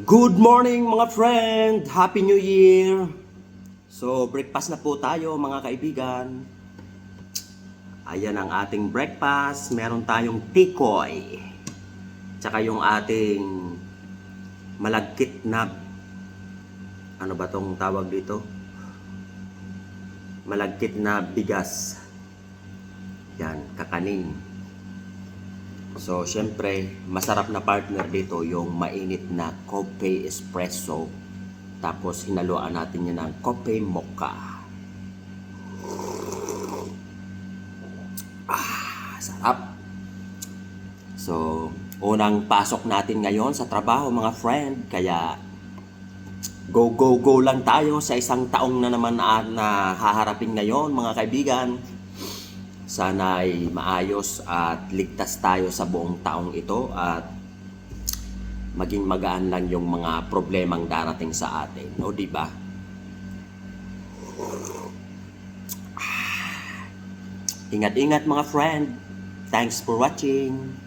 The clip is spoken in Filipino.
Good morning mga friend! Happy New Year! So, breakfast na po tayo mga kaibigan. Ayan ang ating breakfast. Meron tayong tikoy. Tsaka yung ating malagkit na, ano ba tong tawag dito? Malagkit na bigas. Yan, kakanin. So, syempre, masarap na partner dito yung mainit na coffee espresso. Tapos, hinaluan natin yan ng coffee mocha. Sarap. So, unang pasok natin ngayon sa trabaho mga friend. Kaya, go, go, go lang tayo sa isang taong na naman na haharapin ngayon mga kaibigan. Sana ay maayos at ligtas tayo sa buong taong ito at maging magaan lang yung mga problemang darating sa atin. O, di ba? Ingat-ingat mga friend. Thanks for watching.